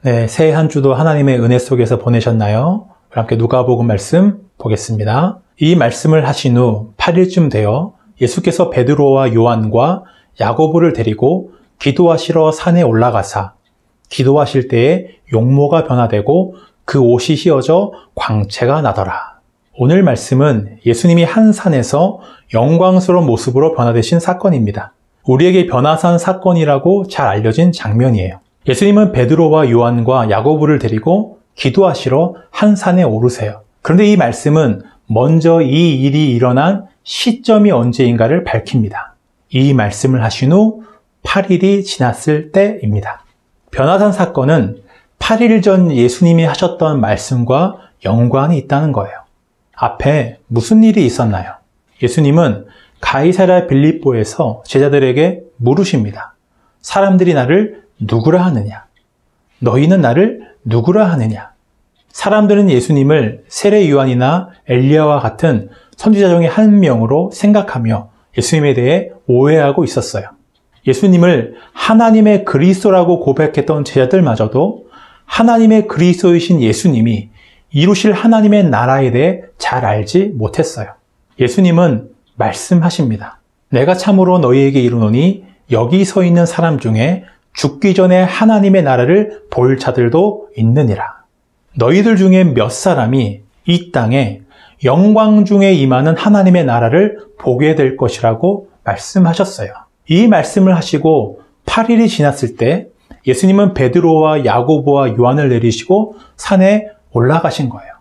네, 새해 한 주도 하나님의 은혜 속에서 보내셨나요? 함께 누가복음 말씀 보겠습니다. 이 말씀을 하신 후 8일쯤 되어 예수께서 베드로와 요한과 야고보를 데리고 기도하시러 산에 올라가사 기도하실 때에 용모가 변화되고 그 옷이 휘어져 광채가 나더라. 오늘 말씀은 예수님이 한 산에서 영광스러운 모습으로 변화되신 사건입니다. 우리에게 변화산 사건이라고 잘 알려진 장면이에요. 예수님은 베드로와 요한과 야고보를 데리고 기도하시러 한 산에 오르세요. 그런데 이 말씀은 먼저 이 일이 일어난 시점이 언제인가를 밝힙니다. 이 말씀을 하신 후 8일이 지났을 때입니다. 변화산 사건은 8일 전 예수님이 하셨던 말씀과 연관이 있다는 거예요. 앞에 무슨 일이 있었나요? 예수님은 가이사랴 빌립보에서 제자들에게 물으십니다. 사람들이 나를 누구라 하느냐? 너희는 나를 누구라 하느냐? 사람들은 예수님을 세례 요한이나 엘리야와 같은 선지자 중에 한 명으로 생각하며 예수님에 대해 오해하고 있었어요. 예수님을 하나님의 그리스도라고 고백했던 제자들마저도 하나님의 그리스도이신 예수님이 이루실 하나님의 나라에 대해 잘 알지 못했어요. 예수님은 말씀하십니다. 내가 참으로 너희에게 이르노니 여기 서 있는 사람 중에 죽기 전에 하나님의 나라를 볼 자들도 있느니라. 너희들 중에 몇 사람이 이 땅에 영광 중에 임하는 하나님의 나라를 보게 될 것이라고 말씀하셨어요. 이 말씀을 하시고 8일이 지났을 때 예수님은 베드로와 야고보와 요한을 내리시고 산에 올라가신 거예요.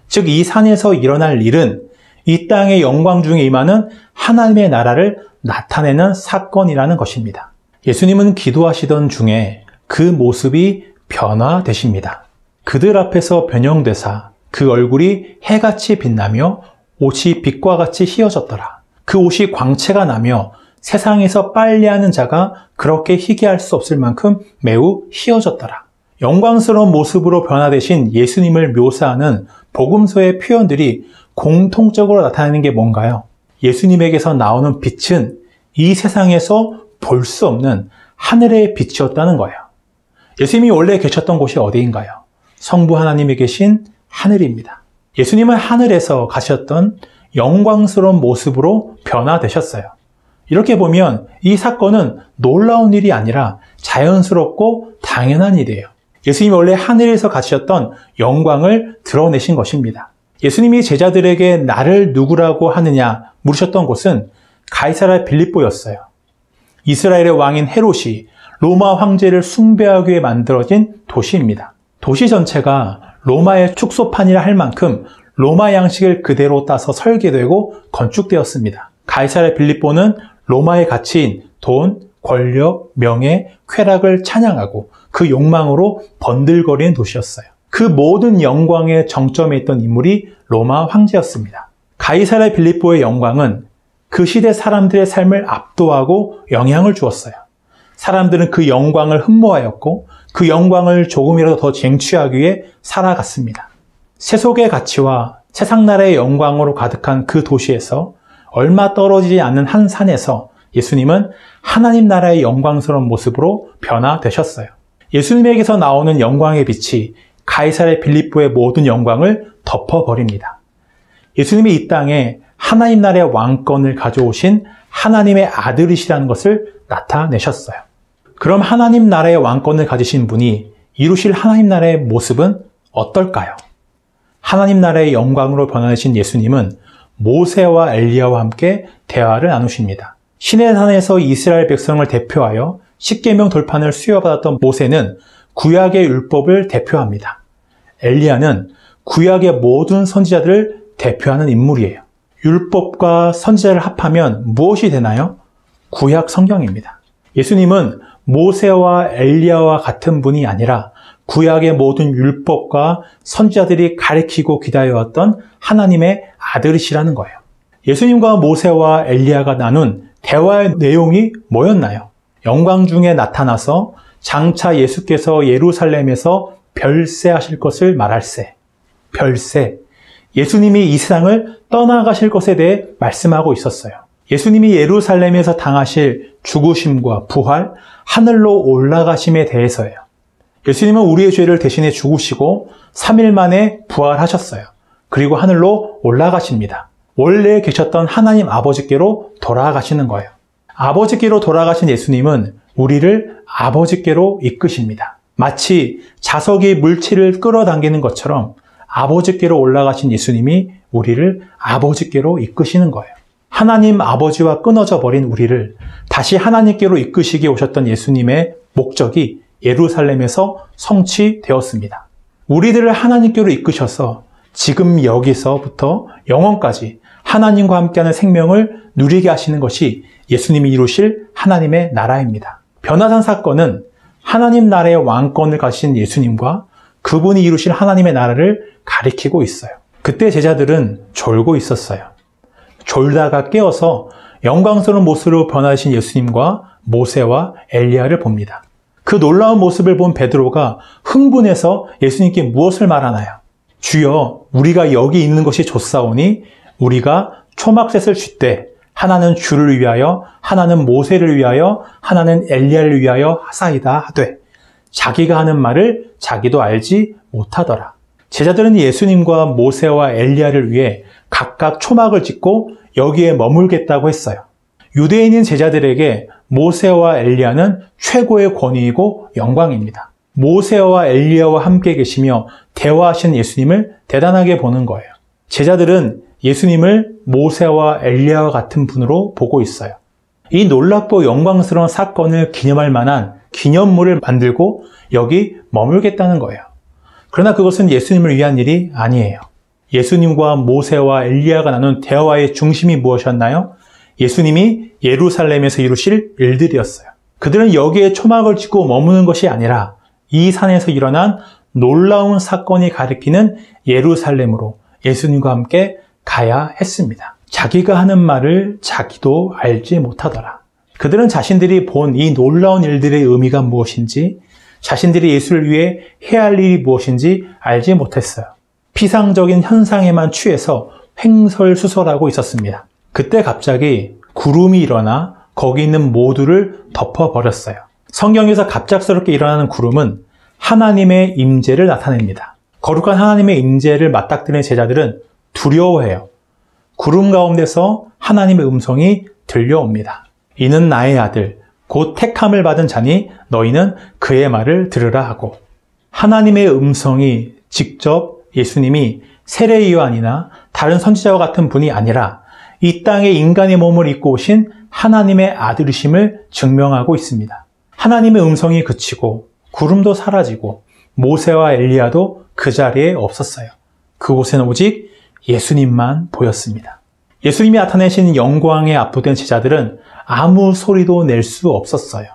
즉 이 산에서 일어날 일은 이 땅의 영광 중에 임하는 하나님의 나라를 나타내는 사건이라는 것입니다. 예수님은 기도하시던 중에 그 모습이 변화되십니다. 그들 앞에서 변형되사 그 얼굴이 해같이 빛나며 옷이 빛과 같이 휘어졌더라. 그 옷이 광채가 나며 세상에서 빨래하는 자가 그렇게 희귀할 수 없을 만큼 매우 휘어졌더라. 영광스러운 모습으로 변화되신 예수님을 묘사하는 복음서의 표현들이 공통적으로 나타내는 게 뭔가요? 예수님에게서 나오는 빛은 이 세상에서 볼 수 없는 하늘의 빛이었다는 거예요. 예수님이 원래 계셨던 곳이 어디인가요? 성부 하나님이 계신 하늘입니다. 예수님은 하늘에서 가셨던 영광스러운 모습으로 변화되셨어요. 이렇게 보면 이 사건은 놀라운 일이 아니라 자연스럽고 당연한 일이에요. 예수님이 원래 하늘에서 가셨던 영광을 드러내신 것입니다. 예수님이 제자들에게 나를 누구라고 하느냐 물으셨던 곳은 가이사랴 빌립보였어요. 이스라엘의 왕인 헤롯이 로마 황제를 숭배하기 위해 만들어진 도시입니다. 도시 전체가 로마의 축소판이라 할 만큼 로마 양식을 그대로 따서 설계되고 건축되었습니다. 가이사랴 빌립보는 로마의 가치인 돈, 권력, 명예, 쾌락을 찬양하고 그 욕망으로 번들거리는 도시였어요. 그 모든 영광의 정점에 있던 인물이 로마 황제였습니다. 가이사랴 빌립보의 영광은 그 시대 사람들의 삶을 압도하고 영향을 주었어요. 사람들은 그 영광을 흠모하였고 그 영광을 조금이라도 더 쟁취하기 위해 살아갔습니다. 세속의 가치와 세상 나라의 영광으로 가득한 그 도시에서 얼마 떨어지지 않는 한 산에서 예수님은 하나님 나라의 영광스러운 모습으로 변화되셨어요. 예수님에게서 나오는 영광의 빛이 가이사랴 빌립보의 모든 영광을 덮어버립니다. 예수님이 이 땅에 하나님 나라의 왕권을 가져오신 하나님의 아들이시라는 것을 나타내셨어요. 그럼 하나님 나라의 왕권을 가지신 분이 이루실 하나님 나라의 모습은 어떨까요? 하나님 나라의 영광으로 변화되신 예수님은 모세와 엘리야와 함께 대화를 나누십니다. 시내산에서 이스라엘 백성을 대표하여 십계명 돌판을 수여받았던 모세는 구약의 율법을 대표합니다. 엘리야는 구약의 모든 선지자들을 대표하는 인물이에요. 율법과 선지자를 합하면 무엇이 되나요? 구약 성경입니다. 예수님은 모세와 엘리야와 같은 분이 아니라 구약의 모든 율법과 선지자들이 가리키고 기다려왔던 하나님의 아들이시라는 거예요. 예수님과 모세와 엘리야가 나눈 대화의 내용이 뭐였나요? 영광 중에 나타나서 장차 예수께서 예루살렘에서 별세하실 것을 말할세. 별세. 예수님이 이 세상을 떠나가실 것에 대해 말씀하고 있었어요. 예수님이 예루살렘에서 당하실 죽으심과 부활, 하늘로 올라가심에 대해서예요. 예수님은 우리의 죄를 대신해 죽으시고 3일 만에 부활하셨어요. 그리고 하늘로 올라가십니다. 원래 계셨던 하나님 아버지께로 돌아가시는 거예요. 아버지께로 돌아가신 예수님은 우리를 아버지께로 이끄십니다. 마치 자석이 물체를 끌어당기는 것처럼 아버지께로 올라가신 예수님이 우리를 아버지께로 이끄시는 거예요. 하나님 아버지와 끊어져 버린 우리를 다시 하나님께로 이끄시기 오셨던 예수님의 목적이 예루살렘에서 성취되었습니다. 우리들을 하나님께로 이끄셔서 지금 여기서부터 영원까지 하나님과 함께하는 생명을 누리게 하시는 것이 예수님이 이루실 하나님의 나라입니다. 변화산 사건은 하나님 나라의 왕권을 가진 예수님과 그분이 이루실 하나님의 나라를 가리키고 있어요. 그때 제자들은 졸고 있었어요. 졸다가 깨어서 영광스러운 모습으로 변화하신 예수님과 모세와 엘리야를 봅니다. 그 놀라운 모습을 본 베드로가 흥분해서 예수님께 무엇을 말하나요? 주여, 우리가 여기 있는 것이 좋사오니 우리가 초막셋을 쥐되 하나는 주를 위하여, 하나는 모세를 위하여, 하나는 엘리야를 위하여 하사이다 하되 자기가 하는 말을 자기도 알지 못하더라. 제자들은 예수님과 모세와 엘리야를 위해 각각 초막을 짓고 여기에 머물겠다고 했어요. 유대인인 제자들에게 모세와 엘리야는 최고의 권위이고 영광입니다. 모세와 엘리야와 함께 계시며 대화하신 예수님을 대단하게 보는 거예요. 제자들은 예수님을 모세와 엘리야와 같은 분으로 보고 있어요. 이 놀랍고 영광스러운 사건을 기념할 만한 기념물을 만들고 여기 머물겠다는 거예요. 그러나 그것은 예수님을 위한 일이 아니에요. 예수님과 모세와 엘리야가 나눈 대화의 중심이 무엇이었나요? 예수님이 예루살렘에서 이루실 일들이었어요. 그들은 여기에 초막을 짓고 머무는 것이 아니라 이 산에서 일어난 놀라운 사건이 가리키는 예루살렘으로 예수님과 함께 가야 했습니다. 자기가 하는 말을 자기도 알지 못하더라. 그들은 자신들이 본 이 놀라운 일들의 의미가 무엇인지, 자신들이 예수를 위해 해야 할 일이 무엇인지 알지 못했어요. 피상적인 현상에만 취해서 횡설수설하고 있었습니다. 그때 갑자기 구름이 일어나 거기 있는 모두를 덮어버렸어요. 성경에서 갑작스럽게 일어나는 구름은 하나님의 임재를 나타냅니다. 거룩한 하나님의 임재를 맞닥뜨리는 제자들은 두려워해요. 구름 가운데서 하나님의 음성이 들려옵니다. 이는 나의 아들, 곧 택함을 받은 자니 너희는 그의 말을 들으라 하고, 하나님의 음성이 직접 예수님이 세례 요한이나 다른 선지자와 같은 분이 아니라 이 땅에 인간의 몸을 입고 오신 하나님의 아들이심을 증명하고 있습니다. 하나님의 음성이 그치고 구름도 사라지고 모세와 엘리야도 그 자리에 없었어요. 그곳에는 오직 예수님만 보였습니다. 예수님이 나타내신 영광에 압도된 제자들은 아무 소리도 낼 수 없었어요.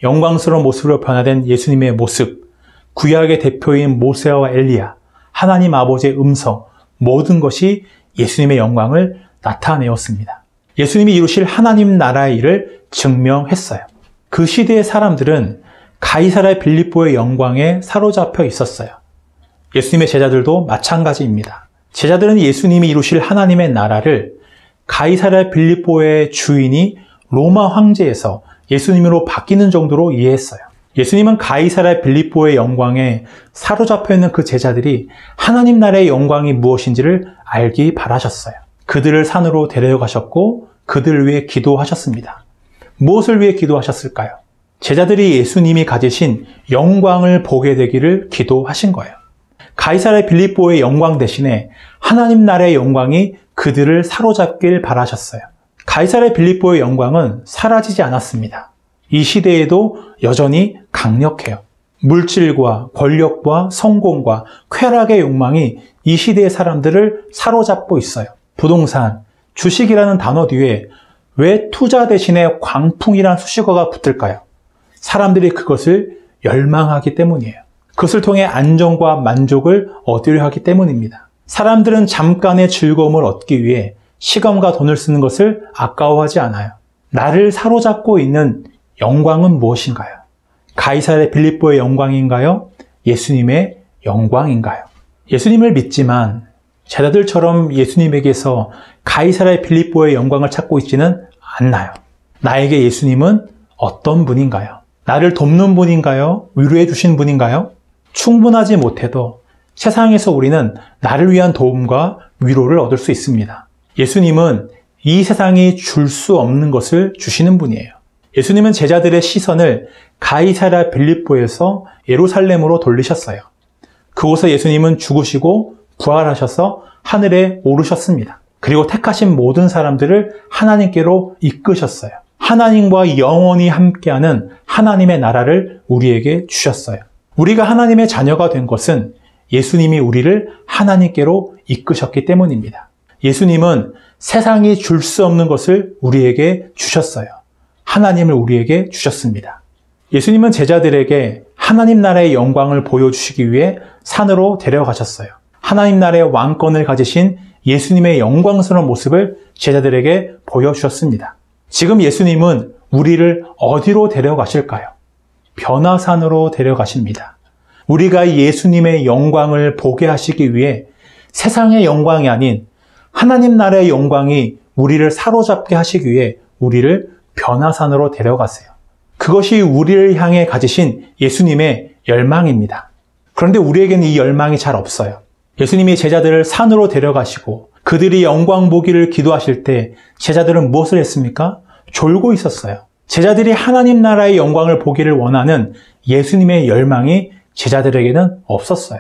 영광스러운 모습으로 변화된 예수님의 모습, 구약의 대표인 모세와 엘리야, 하나님 아버지의 음성, 모든 것이 예수님의 영광을 나타내었습니다. 예수님이 이루실 하나님 나라의 일을 증명했어요. 그 시대의 사람들은 가이사랴 빌립보의 영광에 사로잡혀 있었어요. 예수님의 제자들도 마찬가지입니다. 제자들은 예수님이 이루실 하나님의 나라를 가이사랴 빌립보의 주인이 로마 황제에서 예수님으로 바뀌는 정도로 이해했어요. 예수님은 가이사랴 빌립보의 영광에 사로잡혀 있는 그 제자들이 하나님 나라의 영광이 무엇인지를 알기 바라셨어요. 그들을 산으로 데려가셨고 그들을 위해 기도하셨습니다. 무엇을 위해 기도하셨을까요? 제자들이 예수님이 가지신 영광을 보게 되기를 기도하신 거예요. 가이사랴 빌립보의 영광 대신에 하나님 나라의 영광이 그들을 사로잡길 바라셨어요. 가이사랴 빌립보의 영광은 사라지지 않았습니다. 이 시대에도 여전히 강력해요. 물질과 권력과 성공과 쾌락의 욕망이 이 시대의 사람들을 사로잡고 있어요. 부동산, 주식이라는 단어 뒤에 왜 투자 대신에 광풍이란 수식어가 붙을까요? 사람들이 그것을 열망하기 때문이에요. 그것을 통해 안정과 만족을 얻으려 하기 때문입니다. 사람들은 잠깐의 즐거움을 얻기 위해 시간과 돈을 쓰는 것을 아까워하지 않아요. 나를 사로잡고 있는 영광은 무엇인가요? 가이사랴 빌립보의 영광인가요? 예수님의 영광인가요? 예수님을 믿지만 제자들처럼 예수님에게서 가이사랴 빌립보의 영광을 찾고 있지는 않나요? 나에게 예수님은 어떤 분인가요? 나를 돕는 분인가요? 위로해 주신 분인가요? 충분하지 못해도 세상에서 우리는 나를 위한 도움과 위로를 얻을 수 있습니다. 예수님은 이 세상이 줄 수 없는 것을 주시는 분이에요. 예수님은 제자들의 시선을 가이사랴 빌립보에서 예루살렘으로 돌리셨어요. 그곳에 예수님은 죽으시고 부활하셔서 하늘에 오르셨습니다. 그리고 택하신 모든 사람들을 하나님께로 이끄셨어요. 하나님과 영원히 함께하는 하나님의 나라를 우리에게 주셨어요. 우리가 하나님의 자녀가 된 것은 예수님이 우리를 하나님께로 이끄셨기 때문입니다. 예수님은 세상이 줄 수 없는 것을 우리에게 주셨어요. 하나님을 우리에게 주셨습니다. 예수님은 제자들에게 하나님 나라의 영광을 보여주시기 위해 산으로 데려가셨어요. 하나님 나라의 왕권을 가지신 예수님의 영광스러운 모습을 제자들에게 보여주셨습니다. 지금 예수님은 우리를 어디로 데려가실까요? 변화산으로 데려가십니다. 우리가 예수님의 영광을 보게 하시기 위해 세상의 영광이 아닌 하나님 나라의 영광이 우리를 사로잡게 하시기 위해 우리를 변화산으로 데려가세요. 그것이 우리를 향해 가지신 예수님의 열망입니다. 그런데 우리에게는 이 열망이 잘 없어요. 예수님이 제자들을 산으로 데려가시고 그들이 영광 보기를 기도하실 때 제자들은 무엇을 했습니까? 졸고 있었어요. 제자들이 하나님 나라의 영광을 보기를 원하는 예수님의 열망이 제자들에게는 없었어요.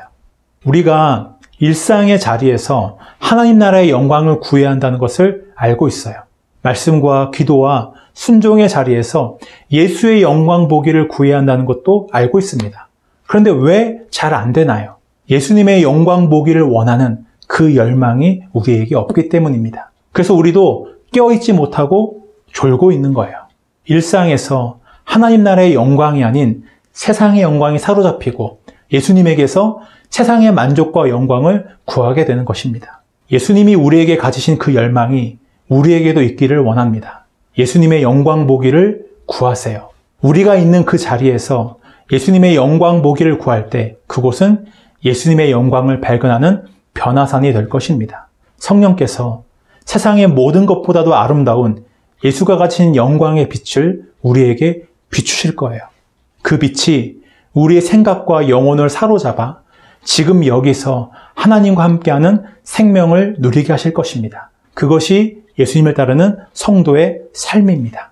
우리가 일상의 자리에서 하나님 나라의 영광을 구해야 한다는 것을 알고 있어요. 말씀과 기도와 순종의 자리에서 예수의 영광 보기를 구해야 한다는 것도 알고 있습니다. 그런데 왜 잘 안 되나요? 예수님의 영광 보기를 원하는 그 열망이 우리에게 없기 때문입니다. 그래서 우리도 깨어있지 못하고 졸고 있는 거예요. 일상에서 하나님 나라의 영광이 아닌 세상의 영광이 사로잡히고 예수님에게서 세상의 만족과 영광을 구하게 되는 것입니다. 예수님이 우리에게 가지신 그 열망이 우리에게도 있기를 원합니다. 예수님의 영광 보기를 구하세요. 우리가 있는 그 자리에서 예수님의 영광 보기를 구할 때 그곳은 예수님의 영광을 발견하는 변화산이 될 것입니다. 성령께서 세상의 모든 것보다도 아름다운 예수가 가진 영광의 빛을 우리에게 비추실 거예요. 그 빛이 우리의 생각과 영혼을 사로잡아 지금 여기서 하나님과 함께하는 생명을 누리게 하실 것입니다. 그것이 예수님을 따르는 성도의 삶입니다.